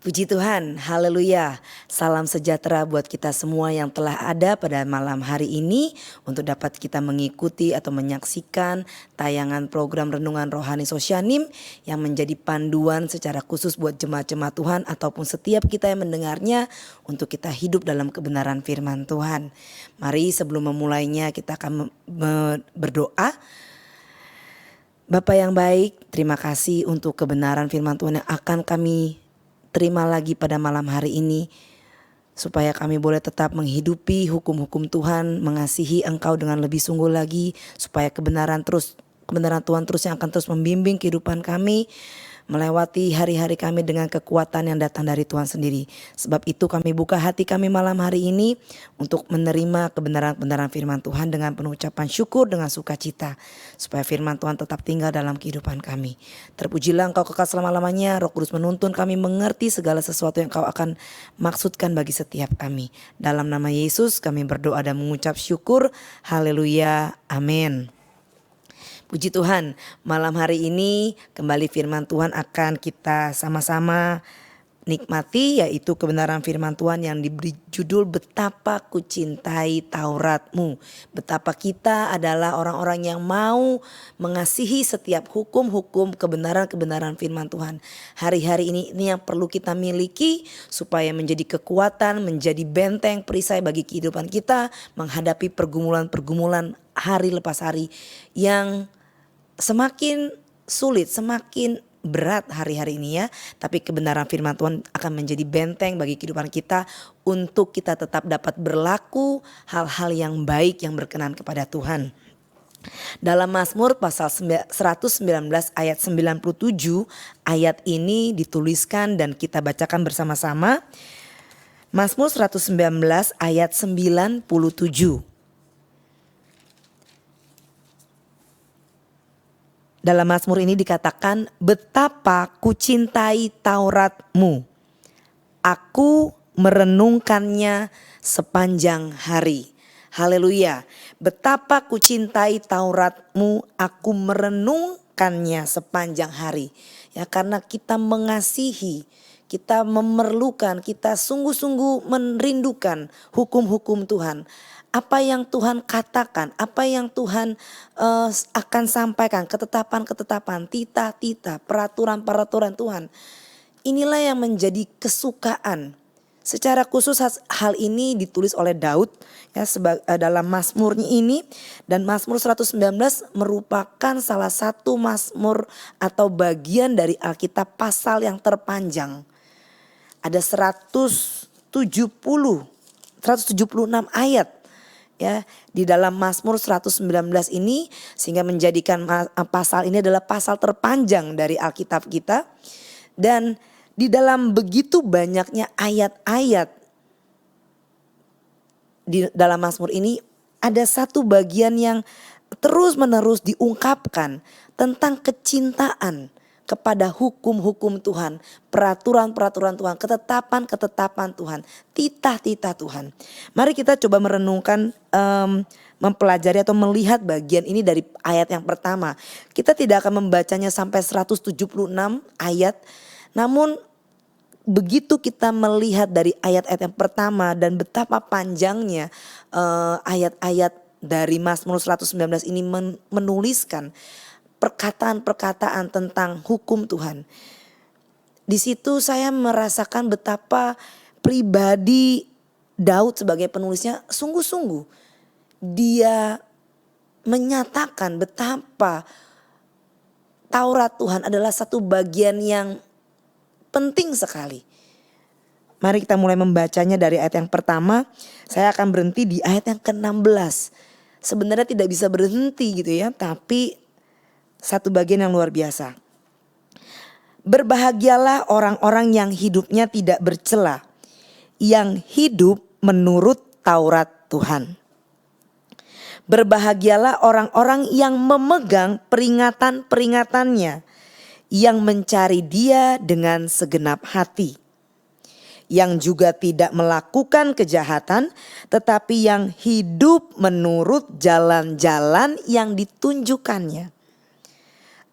Puji Tuhan, haleluya. Salam sejahtera buat kita semua yang telah ada pada malam hari ini untuk dapat kita mengikuti atau menyaksikan tayangan program Renungan Rohani Sosyanim yang menjadi panduan secara khusus buat jemaat-jemaat Tuhan ataupun setiap kita yang mendengarnya untuk kita hidup dalam kebenaran firman Tuhan. Mari sebelum memulainya kita akan berdoa. Bapa yang baik, terima kasih untuk kebenaran firman Tuhan yang akan kami terima lagi pada malam hari ini, supaya kami boleh tetap menghidupi hukum-hukum Tuhan, mengasihi Engkau dengan lebih sungguh lagi, supaya kebenaran Tuhan terus yang akan terus membimbing kehidupan kami, melewati hari-hari kami dengan kekuatan yang datang dari Tuhan sendiri. Sebab itu kami buka hati kami malam hari ini untuk menerima kebenaran-kebenaran firman Tuhan dengan penuh ucapan syukur, dengan sukacita, supaya firman Tuhan tetap tinggal dalam kehidupan kami. Terpujilah Engkau kekal selama-lamanya. Roh Kudus menuntun kami mengerti segala sesuatu yang Kau akan maksudkan bagi setiap kami. Dalam nama Yesus kami berdoa dan mengucap syukur. Haleluya, amin. Puji Tuhan, malam hari ini kembali firman Tuhan akan kita sama-sama nikmati, yaitu kebenaran firman Tuhan yang diberi judul Betapa Kucintai Taurat-Mu. Betapa kita adalah orang-orang yang mau mengasihi setiap hukum-hukum kebenaran-kebenaran firman Tuhan. Hari-hari ini yang perlu kita miliki supaya menjadi kekuatan, menjadi benteng perisai bagi kehidupan kita menghadapi pergumulan-pergumulan hari lepas hari yang semakin sulit, semakin berat hari-hari ini ya. Tapi kebenaran firman Tuhan akan menjadi benteng bagi kehidupan kita untuk kita tetap dapat berlaku hal-hal yang baik yang berkenan kepada Tuhan. Dalam Mazmur pasal 119 ayat 97, ayat ini dituliskan dan kita bacakan bersama-sama. Mazmur 119 ayat 97. Dalam Mazmur ini dikatakan, betapa kucintai Taurat-Mu, aku merenungkannya sepanjang hari. Haleluya, betapa kucintai Taurat-Mu, aku merenungkannya sepanjang hari. Ya, karena kita mengasihi, kita memerlukan, kita sungguh-sungguh merindukan hukum-hukum Tuhan. Apa yang Tuhan katakan, apa yang Tuhan akan sampaikan, ketetapan-ketetapan, titah-titah, peraturan-peraturan Tuhan. Inilah yang menjadi kesukaan. Secara khusus hal ini ditulis oleh Daud ya, dalam Mazmurnya ini, dan Mazmur 119 merupakan salah satu Mazmur atau bagian dari Alkitab pasal yang terpanjang. Ada 176 ayat ya di dalam Mazmur 119 ini, sehingga menjadikan pasal ini adalah pasal terpanjang dari Alkitab kita. Dan di dalam begitu banyaknya ayat-ayat di dalam Mazmur ini, ada satu bagian yang terus-menerus diungkapkan tentang kecintaan kepada hukum-hukum Tuhan, peraturan-peraturan Tuhan, ketetapan-ketetapan Tuhan, titah-titah Tuhan. Mari kita coba merenungkan, mempelajari atau melihat bagian ini dari ayat yang pertama. Kita tidak akan membacanya sampai 176 ayat, namun begitu kita melihat dari ayat-ayat yang pertama dan betapa panjangnya ayat-ayat dari Mazmur 119 ini menuliskan perkataan-perkataan tentang hukum Tuhan. Di situ saya merasakan betapa pribadi Daud sebagai penulisnya sungguh-sungguh dia menyatakan betapa Taurat Tuhan adalah satu bagian yang penting sekali. Mari kita mulai membacanya dari ayat yang pertama. Saya akan berhenti di ayat yang ke-16. Sebenarnya tidak bisa berhenti gitu ya, tapi satu bagian yang luar biasa. Berbahagialah orang-orang yang hidupnya tidak bercela, yang hidup menurut Taurat Tuhan. Berbahagialah orang-orang yang memegang peringatan-peringatannya, yang mencari Dia dengan segenap hati, yang juga tidak melakukan kejahatan, tetapi yang hidup menurut jalan-jalan yang ditunjukkannya.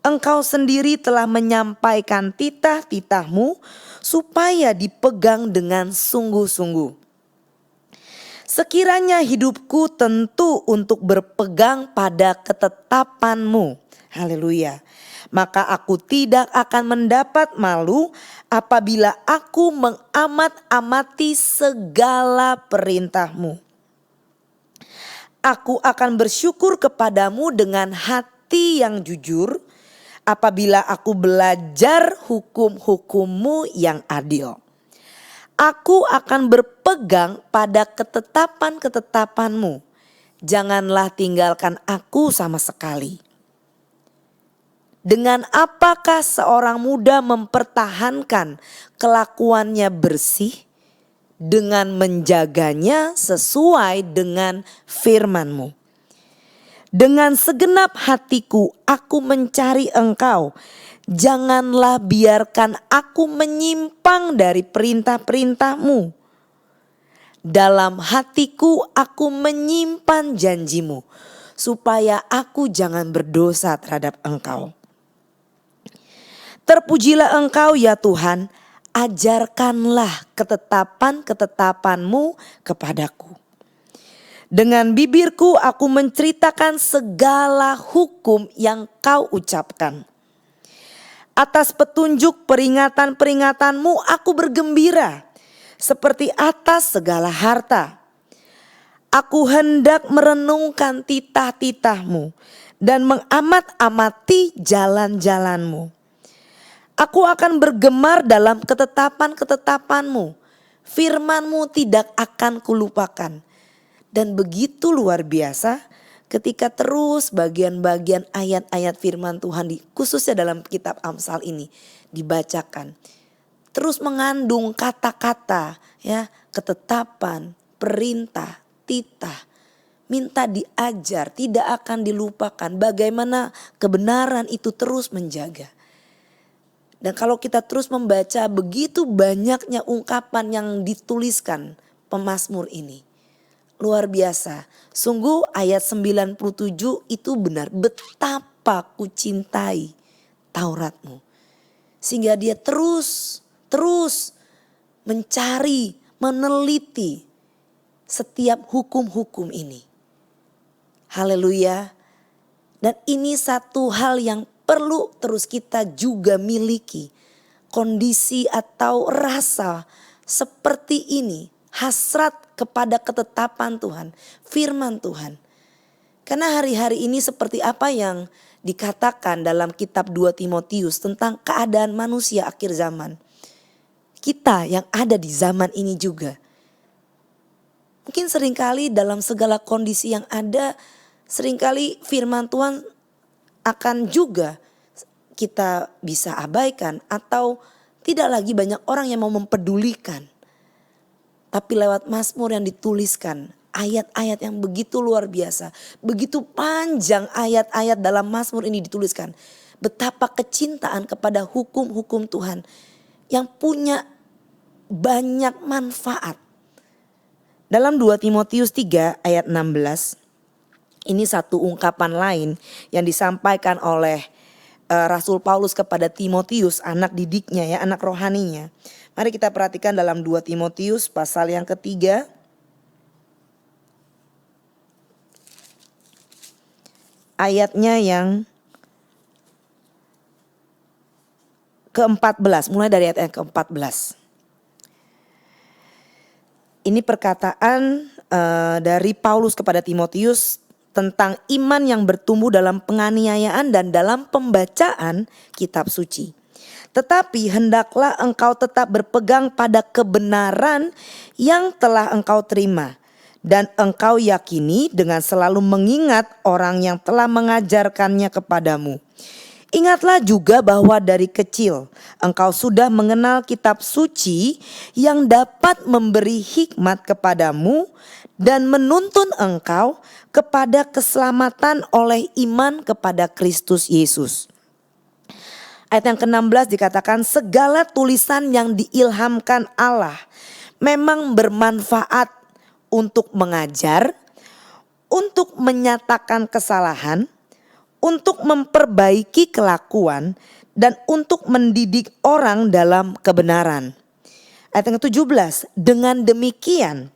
Engkau sendiri telah menyampaikan titah-titahmu supaya dipegang dengan sungguh-sungguh. Sekiranya hidupku tentu untuk berpegang pada ketetapan-Mu. Haleluya. Maka aku tidak akan mendapat malu apabila aku mengamat-amati segala perintah-Mu. Aku akan bersyukur kepadamu dengan hati yang jujur apabila aku belajar hukum-hukum-Mu yang adil. Aku akan berpegang pada ketetapan-ketetapan-Mu. Janganlah tinggalkan aku sama sekali. Dengan apakah seorang muda mempertahankan kelakuannya bersih? Dengan menjaganya sesuai dengan firman-Mu. Dengan segenap hatiku aku mencari Engkau. Janganlah biarkan aku menyimpang dari perintah-perintah-Mu. Dalam hatiku aku menyimpan janji-Mu, supaya aku jangan berdosa terhadap Engkau. Terpujilah Engkau ya Tuhan, ajarkanlah ketetapan-ketetapan-Mu kepadaku. Dengan bibirku aku menceritakan segala hukum yang Kau ucapkan. Atas petunjuk peringatan-peringatan-Mu aku bergembira seperti atas segala harta. Aku hendak merenungkan titah-titah-Mu dan mengamat-amati jalan-jalan-Mu. Aku akan bergemar dalam ketetapan-ketetapan-Mu. Firman-Mu tidak akan kulupakan. Dan begitu luar biasa ketika terus bagian-bagian ayat-ayat firman Tuhan khususnya dalam kitab Amsal ini dibacakan. Terus mengandung kata-kata ya, ketetapan, perintah, titah. Minta diajar, tidak akan dilupakan bagaimana kebenaran itu terus menjaga. Dan kalau kita terus membaca begitu banyaknya ungkapan yang dituliskan pemazmur ini. Luar biasa. Sungguh ayat 97 itu benar. Betapa ku cintai Taurat-Mu. Sehingga dia terus mencari, meneliti setiap hukum-hukum ini. Haleluya. Dan ini satu hal yang perlu terus kita juga miliki. Kondisi atau rasa seperti ini. Hasrat kepada ketetapan Tuhan, firman Tuhan. Karena hari-hari ini seperti apa yang dikatakan dalam kitab 2 Timotius tentang keadaan manusia akhir zaman. Kita yang ada di zaman ini juga. Mungkin seringkali dalam segala kondisi yang ada, seringkali firman Tuhan akan juga kita bisa abaikan atau tidak lagi banyak orang yang mau mempedulikan. Tapi lewat Mazmur yang dituliskan, ayat-ayat yang begitu luar biasa, begitu panjang ayat-ayat dalam Mazmur ini dituliskan. Betapa kecintaan kepada hukum-hukum Tuhan yang punya banyak manfaat. Dalam 2 Timotius 3 ayat 16, ini satu ungkapan lain yang disampaikan oleh Rasul Paulus kepada Timotius, anak didiknya ya, anak rohaninya. Mari kita perhatikan dalam 2 Timotius pasal yang ketiga. Ayatnya yang ke-14, mulai dari ayat yang ke-14. Ini perkataan dari Paulus kepada Timotius tentang iman yang bertumbuh dalam penganiayaan dan dalam pembacaan kitab suci. Tetapi hendaklah engkau tetap berpegang pada kebenaran yang telah engkau terima. Dan engkau yakini dengan selalu mengingat orang yang telah mengajarkannya kepadamu. Ingatlah juga bahwa dari kecil engkau sudah mengenal kitab suci yang dapat memberi hikmat kepadamu dan menuntun engkau kepada keselamatan oleh iman kepada Kristus Yesus. Ayat yang ke-16 dikatakan segala tulisan yang diilhamkan Allah memang bermanfaat untuk mengajar, untuk menyatakan kesalahan, untuk memperbaiki kelakuan dan untuk mendidik orang dalam kebenaran. Ayat yang ke-17, dengan demikian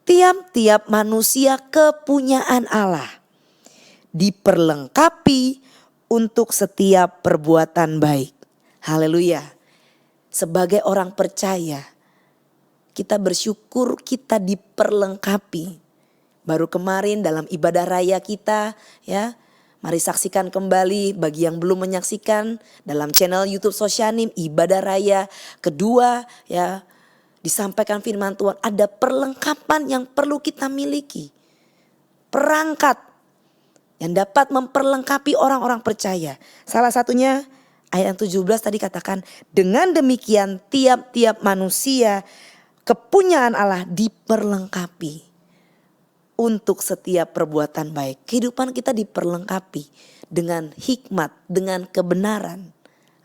tiap-tiap manusia kepunyaan Allah diperlengkapi untuk setiap perbuatan baik. Haleluya. Sebagai orang percaya, kita bersyukur kita diperlengkapi. Baru kemarin dalam ibadah raya kita, ya, mari saksikan kembali bagi yang belum menyaksikan dalam channel YouTube Sosyanim ibadah raya kedua, ya, disampaikan firman Tuhan, ada perlengkapan yang perlu kita miliki. Perangkat yang dapat memperlengkapi orang-orang percaya. Salah satunya ayat 17 tadi katakan, dengan demikian tiap-tiap manusia kepunyaan Allah diperlengkapi untuk setiap perbuatan baik. Kehidupan kita diperlengkapi dengan hikmat, dengan kebenaran.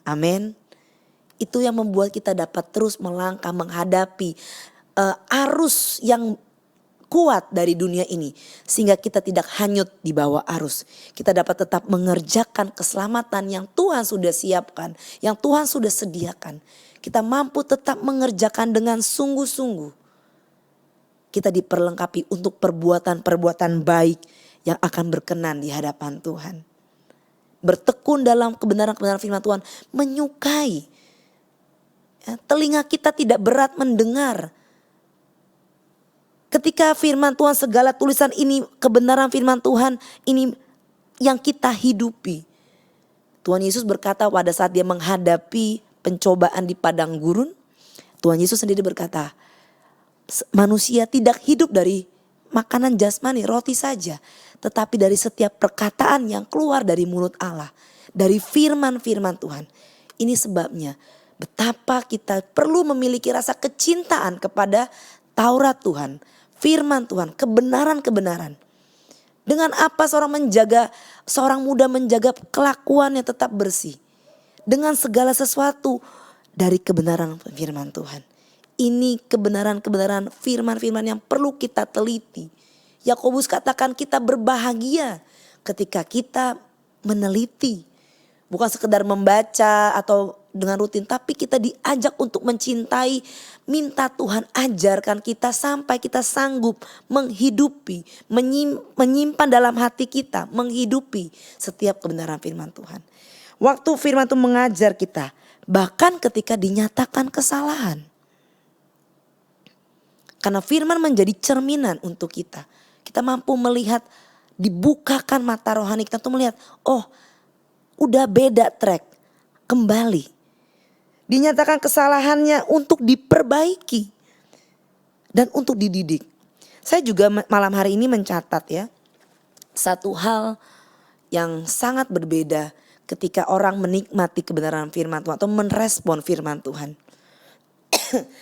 Amin. Itu yang membuat kita dapat terus melangkah menghadapi arus yang kuat dari dunia ini. Sehingga kita tidak hanyut di bawah arus. Kita dapat tetap mengerjakan keselamatan yang Tuhan sudah siapkan. Yang Tuhan sudah sediakan. Kita mampu tetap mengerjakan dengan sungguh-sungguh. Kita diperlengkapi untuk perbuatan-perbuatan baik yang akan berkenan di hadapan Tuhan. Bertekun dalam kebenaran-kebenaran firman Tuhan. Menyukai. Ya, telinga kita tidak berat mendengar. Ketika firman Tuhan, segala tulisan ini, kebenaran firman Tuhan ini yang kita hidupi. Tuhan Yesus berkata pada saat dia menghadapi pencobaan di padang gurun. Tuhan Yesus sendiri berkata, manusia tidak hidup dari makanan jasmani, roti saja. Tetapi dari setiap perkataan yang keluar dari mulut Allah. Dari firman-firman Tuhan. Ini sebabnya betapa kita perlu memiliki rasa kecintaan kepada Taurat Tuhan, firman Tuhan, kebenaran-kebenaran. Dengan apa seorang muda menjaga kelakuannya tetap bersih. Dengan segala sesuatu dari kebenaran firman Tuhan. Ini kebenaran-kebenaran firman-firman yang perlu kita teliti. Yakobus katakan kita berbahagia ketika kita meneliti. Bukan sekedar membaca atau dengan rutin, tapi kita diajak untuk mencintai, minta Tuhan ajarkan kita sampai kita sanggup menghidupi, menyimpan dalam hati kita, menghidupi setiap kebenaran firman Tuhan. Waktu firman Tuhan mengajar kita, bahkan ketika dinyatakan kesalahan. Karena firman menjadi cerminan untuk kita. Kita mampu melihat, dibukakan mata rohani kita untuk melihat, oh udah beda track, kembali. Dinyatakan kesalahannya untuk diperbaiki dan untuk dididik. Saya juga malam hari ini mencatat ya, satu hal yang sangat berbeda ketika orang menikmati kebenaran firman Tuhan atau merespon firman Tuhan.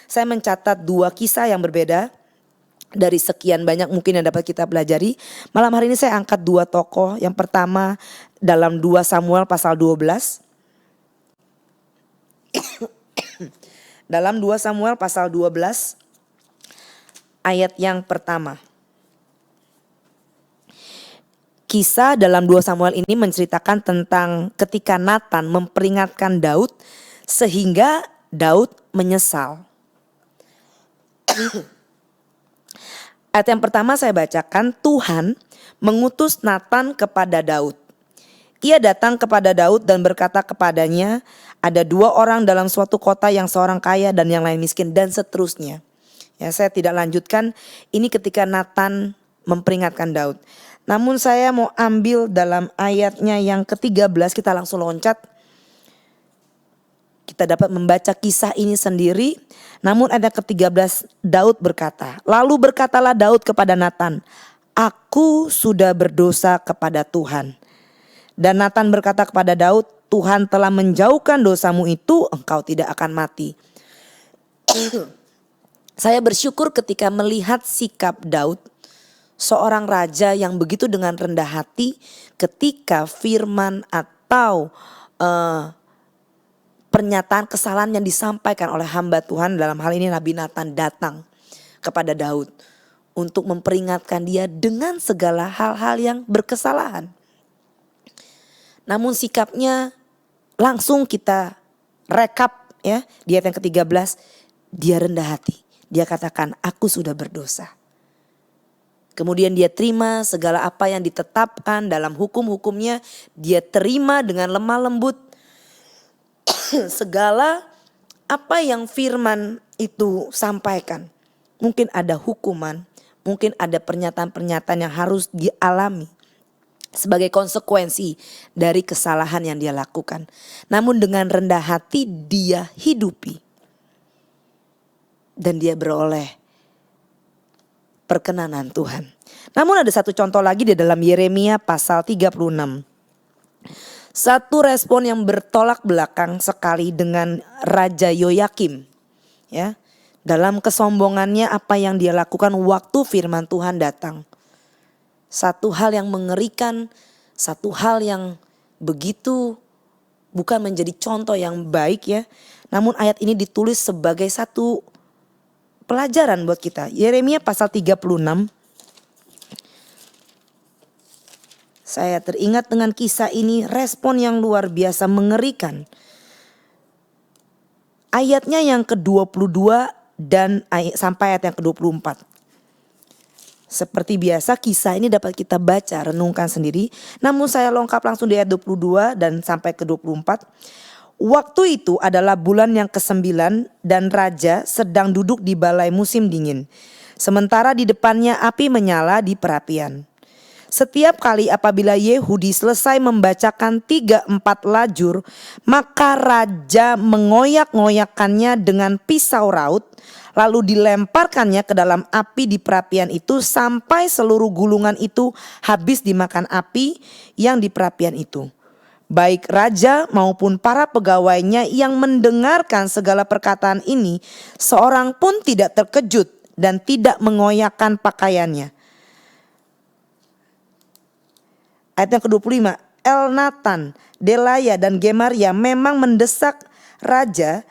Saya mencatat dua kisah yang berbeda dari sekian banyak mungkin yang dapat kita pelajari. Malam hari ini saya angkat dua tokoh. Yang pertama dalam 2 Samuel pasal 12. Dalam 2 Samuel pasal 12 ayat yang pertama. Kisah dalam 2 Samuel ini menceritakan tentang ketika Nathan memperingatkan Daud sehingga Daud menyesal. Ayat yang pertama saya bacakan, Tuhan mengutus Nathan kepada Daud. Ia datang kepada Daud dan berkata kepadanya, ada 2 orang dalam suatu kota, yang seorang kaya dan yang lain miskin, dan seterusnya. Ya, saya tidak lanjutkan, ini ketika Nathan memperingatkan Daud. Namun saya mau ambil dalam ayatnya yang ke-13, kita langsung loncat. Kita dapat membaca kisah ini sendiri. Namun ayat ke-13 Daud berkata, lalu berkatalah Daud kepada Nathan, aku sudah berdosa kepada Tuhan. Dan Nathan berkata kepada Daud, Tuhan telah menjauhkan dosamu itu, engkau tidak akan mati. Saya bersyukur ketika melihat sikap Daud, seorang raja yang begitu dengan rendah hati ketika firman atau pernyataan kesalahan yang disampaikan oleh hamba Tuhan, dalam hal ini Nabi Nathan, datang kepada Daud untuk memperingatkan dia dengan segala hal-hal yang berkesalahan. namun sikapnya langsung kita rekap ya di ayat yang ke-13, dia rendah hati. Dia katakan, aku sudah berdosa. Kemudian dia terima segala apa yang ditetapkan dalam hukum-hukumnya. Dia terima dengan lemah lembut segala apa yang firman itu sampaikan. Mungkin ada hukuman, mungkin ada pernyataan-pernyataan yang harus dialami sebagai konsekuensi dari kesalahan yang dia lakukan. Namun dengan rendah hati dia hidupi. Dan dia beroleh perkenanan Tuhan. Namun ada satu contoh lagi di dalam Yeremia pasal 36. Satu respon yang bertolak belakang sekali dengan Raja Yoyakim. Ya, dalam kesombongannya apa yang dia lakukan waktu firman Tuhan datang. Satu hal yang mengerikan, satu hal yang begitu bukan menjadi contoh yang baik ya. Namun ayat ini ditulis sebagai satu pelajaran buat kita. Yeremia pasal 36. Saya teringat dengan kisah ini, respon yang luar biasa mengerikan. Ayatnya yang ke-22 dan sampai ayat yang ke-24. Seperti biasa kisah ini dapat kita baca, renungkan sendiri. Namun saya lengkap langsung di ayat 22 dan sampai ke-24. Waktu itu adalah bulan yang ke-9 dan raja sedang duduk di balai musim dingin. Sementara di depannya api menyala di perapian. Setiap kali apabila Yehudi selesai membacakan 3-4 lajur, maka raja mengoyak-ngoyakannya dengan pisau raut, lalu dilemparkannya ke dalam api di perapian itu sampai seluruh gulungan itu habis dimakan api yang di perapian itu. Baik raja maupun para pegawainya yang mendengarkan segala perkataan ini, seorang pun tidak terkejut dan tidak mengoyakkan pakaiannya. Ayat yang ke-25, Elnatan, Delaya dan Gemaria memang mendesak raja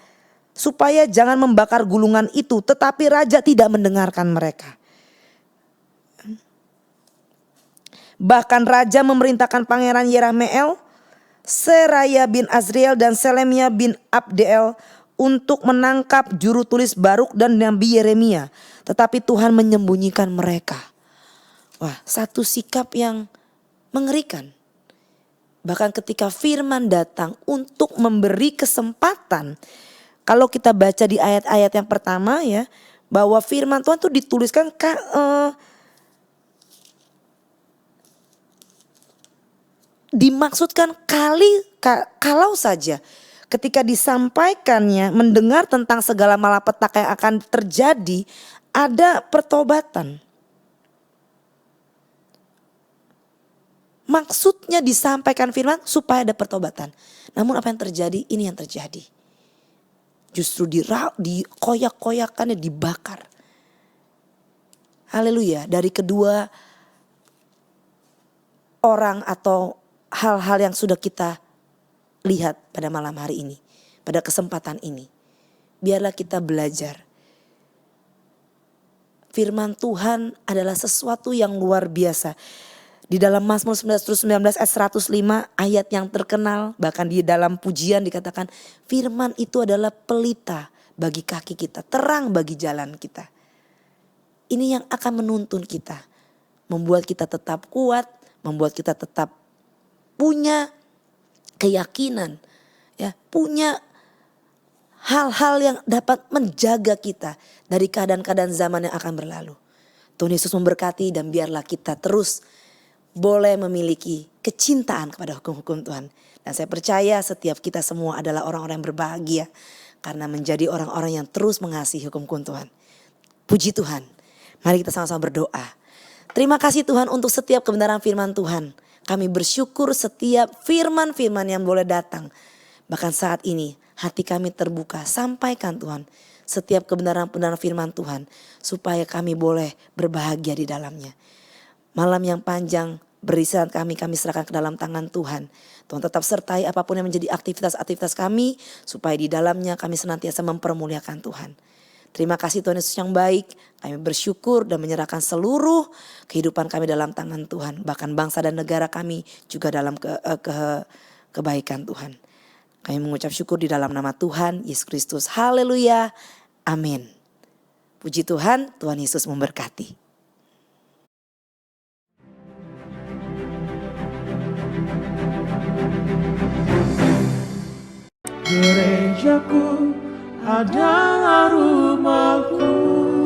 supaya jangan membakar gulungan itu, tetapi raja tidak mendengarkan mereka. Bahkan raja memerintahkan pangeran Yerahmeel, Seraya bin Azriel dan Selemia bin Abdeel untuk menangkap juru tulis Baruk dan Nabi Yeremia. Tetapi Tuhan menyembunyikan mereka. Wah, satu sikap yang mengerikan. Bahkan ketika firman datang untuk memberi kesempatan. Kalau kita baca di ayat-ayat yang pertama ya, bahwa firman Tuhan itu dituliskan dimaksudkan kalau saja ketika disampaikannya mendengar tentang segala malapetaka yang akan terjadi, ada pertobatan. Maksudnya disampaikan firman supaya ada pertobatan. Namun apa yang terjadi? Ini yang terjadi. Justru dikoyak-koyakannya, dibakar. Haleluya. Dari kedua orang atau hal-hal yang sudah kita lihat pada malam hari ini, pada kesempatan ini, biarlah kita belajar. Firman Tuhan adalah sesuatu yang luar biasa. Di dalam Mazmur 19 ayat 105 ayat yang terkenal, bahkan di dalam pujian dikatakan firman itu adalah pelita bagi kaki kita, terang bagi jalan kita. Ini yang akan menuntun kita, membuat kita tetap kuat, membuat kita tetap punya keyakinan, ya, punya hal-hal yang dapat menjaga kita dari keadaan-keadaan zaman yang akan berlalu. Tuhan Yesus memberkati dan biarlah kita terus boleh memiliki kecintaan kepada hukum-hukum Tuhan. Dan saya percaya setiap kita semua adalah orang-orang yang berbahagia karena menjadi orang-orang yang terus mengasihi hukum-hukum Tuhan. Puji Tuhan. Mari kita sama-sama berdoa. Terima kasih Tuhan untuk setiap kebenaran firman Tuhan. Kami bersyukur setiap firman-firman yang boleh datang. Bahkan saat ini hati kami terbuka. Sampaikan Tuhan setiap kebenaran-kebenaran firman Tuhan. Supaya kami boleh berbahagia di dalamnya. Malam yang panjang beristirahat kami serahkan ke dalam tangan Tuhan. Tuhan tetap sertai apapun yang menjadi aktivitas-aktivitas kami. Supaya di dalamnya kami senantiasa mempermuliakan Tuhan. Terima kasih Tuhan Yesus yang baik. Kami bersyukur dan menyerahkan seluruh kehidupan kami dalam tangan Tuhan. Bahkan bangsa dan negara kami juga dalam kebaikan Tuhan. Kami mengucap syukur di dalam nama Tuhan Yesus Kristus. Haleluya. Amin. Puji Tuhan, Tuhan Yesus memberkati. Gerejaku adalah rumahku.